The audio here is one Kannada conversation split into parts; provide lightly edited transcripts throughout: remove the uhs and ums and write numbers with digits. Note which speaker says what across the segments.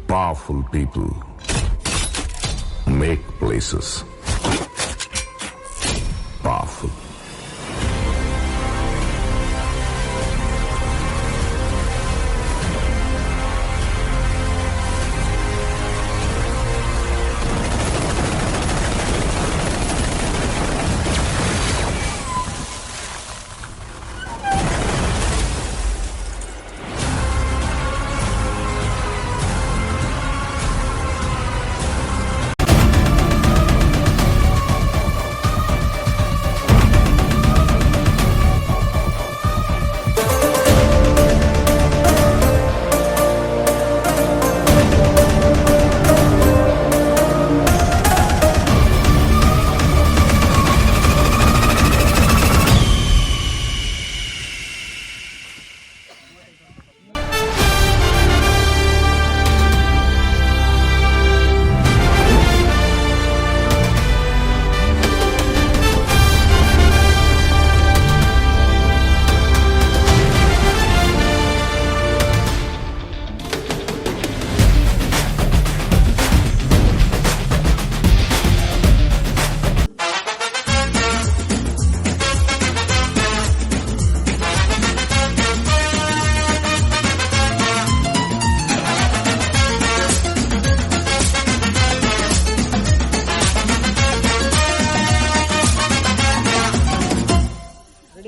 Speaker 1: Powerful people make places powerful.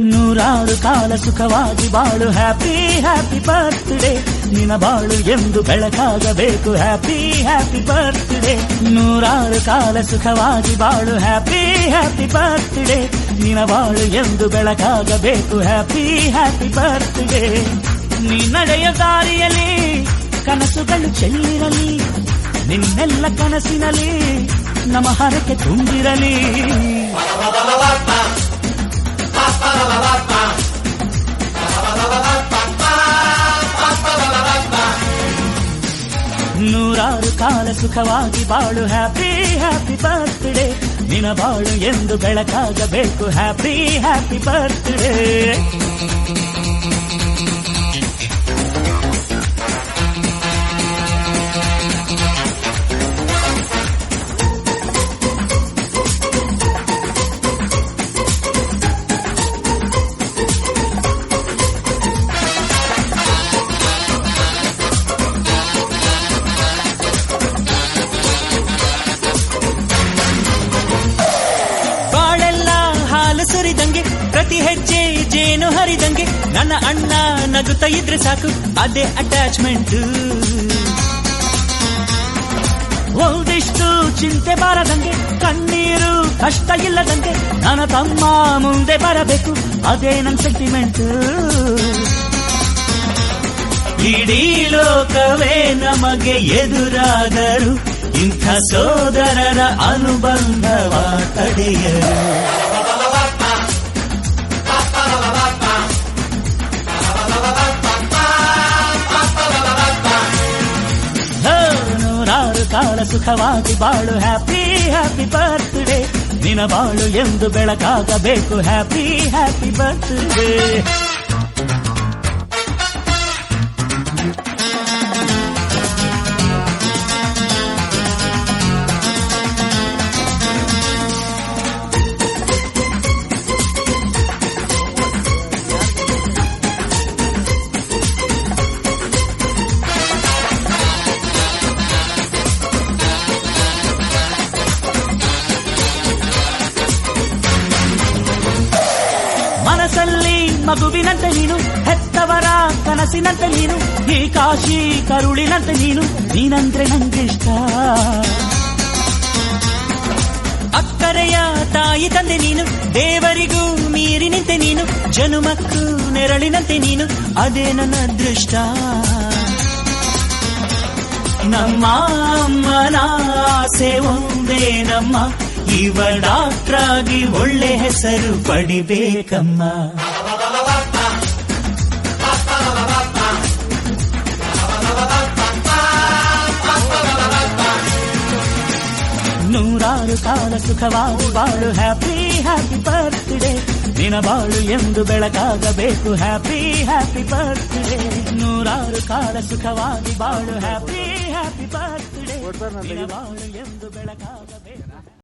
Speaker 2: ನೂರಾರು ಕಾಲ ಸುಖವಾಗಿ ಬಾಳು ಹ್ಯಾಪಿ ಹ್ಯಾಪಿ ಬರ್ತ್ಡೇ ನಿನ್ನ ಬಾಳು ಎಂದು ಬೆಳಕಾಗಬೇಕು ಹ್ಯಾಪಿ ಹ್ಯಾಪಿ ಬರ್ತ್ಡೇ ನೂರಾರು ಕಾಲ ಸುಖವಾಗಿ ಬಾಳು ಹ್ಯಾಪಿ ಹ್ಯಾಪಿ ಬರ್ತ್ಡೇ ನಿನ್ನ ಬಾಳು ಎಂದು ಬೆಳಕಾಗಬೇಕು ಹ್ಯಾಪಿ ಹ್ಯಾಪಿ ಬರ್ತ್ಡೇ ನೀ ನಡೆಯ ದಾರಿಯಲ್ಲಿ ಕನಸುಗಳು ಚೆಲ್ಲಿರಲಿ ನಿನ್ನೆಲ್ಲ ಕನಸಿನಲ್ಲಿ ನಮ್ಮ ಹರಕೆ ತುಂಬಿರಲಿ ನೂರಾರು ಕಾಲ ಸುಖವಾಗಿ ಬಾಳು ಹ್ಯಾಪಿ ಹ್ಯಾಪಿ ಬರ್ತ್ಡೇ ನಿನ್ನ ಬಾಳು ಎಂದು ಬೆಳಕಾಗಬೇಕು ಹ್ಯಾಪಿ ಹ್ಯಾಪಿ ಬರ್ತ್ಡೇ ಸುರಿದಂಗೆ ಪ್ರತಿ ಹೆಜ್ಜೆ ಜೇನು ಹರಿದಂಗೆ ನನ್ನ ಅಣ್ಣ ನಗುತ್ತಾ ಇದ್ರೆ ಸಾಕು ಅದೇ ಅಟ್ಯಾಚ್ಮೆಂಟ್ ಒಂದಿಷ್ಟು ಚಿಂತೆ ಬಾರದಂಗೆ ಕಣ್ಣೀರು ಕಷ್ಟ ಇಲ್ಲದಂಗೆ ನನ್ನ ತಮ್ಮ ಮುಂದೆ ಬರಬೇಕು ಅದೇ ನನ್ನ ಸೆಂಟಿಮೆಂಟ್ ಇಡೀ ಲೋಕವೇ ನಮಗೆ ಎದುರಾದರು ಇಂಥ ಸೋದರರ ಅನುಬಂಧವ ತಡೆಯರು ನೂರಾರು ಕಾಲ ಸುಖವಾಗಿ ಬಾಳು ಹ್ಯಾಪಿ ಹ್ಯಾಪಿ ಬರ್ತ್ಡೇ ನಿನ್ನ ಬಾಳು ಎಂದು ಬೆಳಕಾಗಬೇಕು ಹ್ಯಾಪಿ ಹ್ಯಾಪಿ ಬರ್ತ್ಡೇ ಮನಸ್ಸಲ್ಲಿ ಮಗುವಿನಂತೆ ನೀನು ಹೆತ್ತವರ ಕನಸಿನಂತೆ ನೀನು ಈ ಕಾಶಿ ಕರುಳಿನಂತೆ ನೀನಂದ್ರೆ ನಂಗಿಷ್ಟ ಅಕ್ಕರೆಯ ತಾಯಿ ತಂದೆ ನೀನು ದೇವರಿಗೂ ಮೀರಿ ನಿಂತೆ ನೀನು ಜನುಮಕ್ಕೂ ನೆರಳಿನಂತೆ ನೀನು ಅದೇ ನನ್ನ ಅದೃಷ್ಟ ನಮ್ಮ ಅಮ್ಮನ ಆಸೆ ಒಂದೇ ನಮ್ಮ ಇವ ಡಾಕ್ಟ್ರಾಗಿ ಒಳ್ಳೆ ಹೆಸರು ಪಡಿಬೇಕಮ್ಮ ನೂರಾರು ಕಾಲ ಸುಖವಾಗಿ ಬಾಳು ಹ್ಯಾಪಿ ಹ್ಯಾಪಿ ಬರ್ತ್ಡೇ ನಿನ್ನ ಬಾಳು ಎಂದು ಬೆಳಕಾಗಬೇಕು ಹ್ಯಾಪಿ ಹ್ಯಾಪಿ ಬರ್ತ್ಡೇ ನೂರಾರು ಕಾಲ ಸುಖವಾಗಿ ಬಾಳು ಹ್ಯಾಪಿ ಹ್ಯಾಪಿ ಬರ್ತ್ಡೇ
Speaker 3: ಕೊಡ್ತಾರೆ ನಾನು ತೆಗಿತೀನಿ.
Speaker 2: ಬಾಳು ಎಂದು ಬೆಳಕ